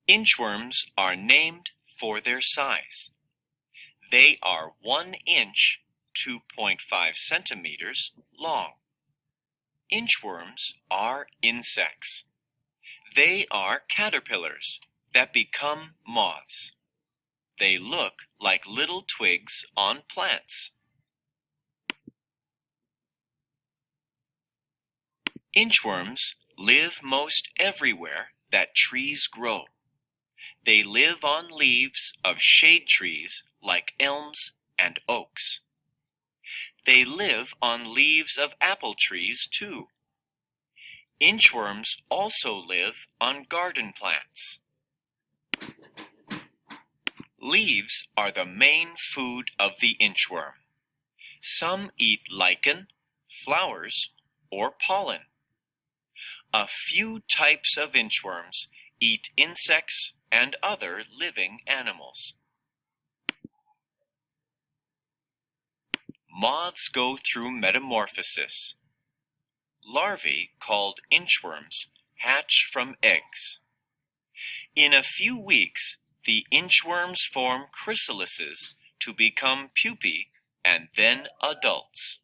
Inchworms are named for their size. They are 1 inch, 2.5 centimeters long. Inchworms are insects. They are caterpillars that become moths. They look like little twigs on plants. Inchworms live most everywhere that trees grow. They live on leaves of shade trees like elms and oaks. They live on leaves of apple trees too. Inchworms also live on garden plants. Leaves are the main food of the inchworm. Some eat lichen, flowers, or pollen. A few types of inchworms eat insects and other living animals. Moths go through metamorphosis. Larvae, called inchworms, hatch from eggs. In a few weeks, the inchworms form chrysalises to become pupae and then adults.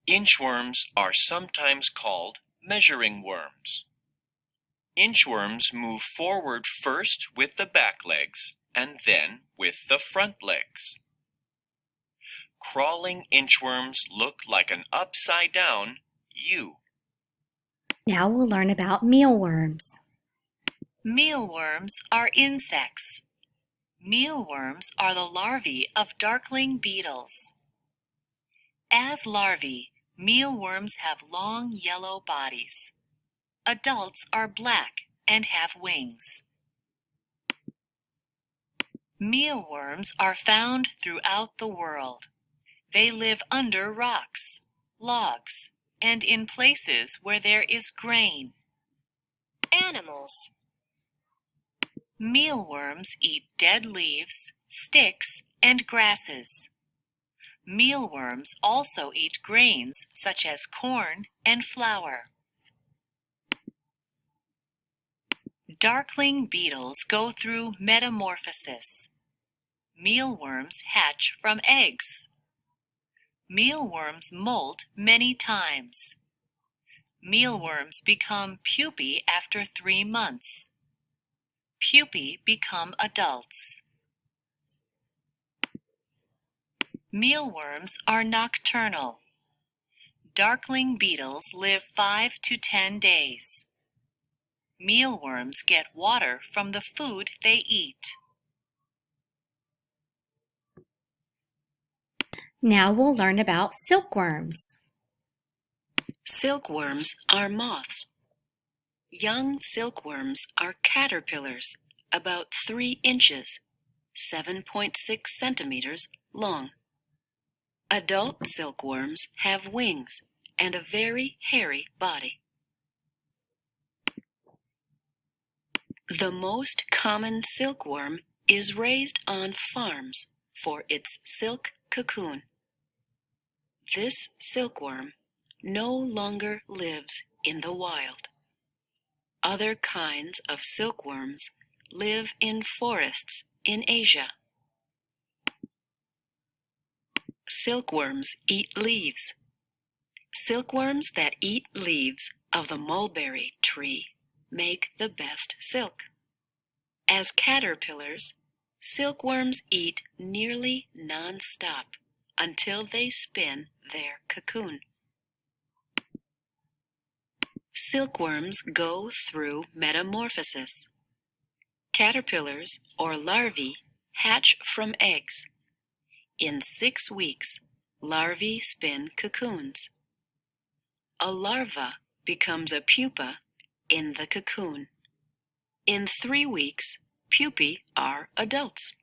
Inchworms are sometimes called measuring worms. Inchworms move forward first with the back legs and then with the front legs. Crawling inchworms look like an upside-down U. Now we'll learn about mealworms. Mealworms are insects. Mealworms are the larvae of darkling beetles. As larvae, mealworms have long yellow bodies. Adults are black and have wings. Mealworms are found throughout the world. They live under rocks, logs, and in places where there is grain. Animals. Mealworms eat dead leaves, sticks, and grasses. Mealworms also eat grains such as corn and flour. Darkling beetles go through metamorphosis. Mealworms hatch from eggs. Mealworms molt many times. Mealworms become pupae after 3 months. Pupae become adults. Mealworms are nocturnal. Darkling beetles live 5 to 10 days. Mealworms get water from the food they eat. Now we'll learn about silkworms. Silkworms are moths. Young silkworms are caterpillars about 3 inches, 7.6 centimeters long. Adult silkworms have wings and a very hairy body. The most common silkworm is raised on farms for its silk cocoon. This silkworm no longer lives in the wild. Other kinds of silkworms live in forests in Asia. Silkworms eat leaves. Silkworms that eat leaves of the mulberry tree make the best silk. As caterpillars, silkworms eat nearly non-stop until they spin their cocoon. Silkworms go through metamorphosis. Caterpillars or larvae hatch from eggs. In 6 weeks, larvae spin cocoons. A larva becomes a pupa in the cocoon. In 3 weeks, pupae are adults.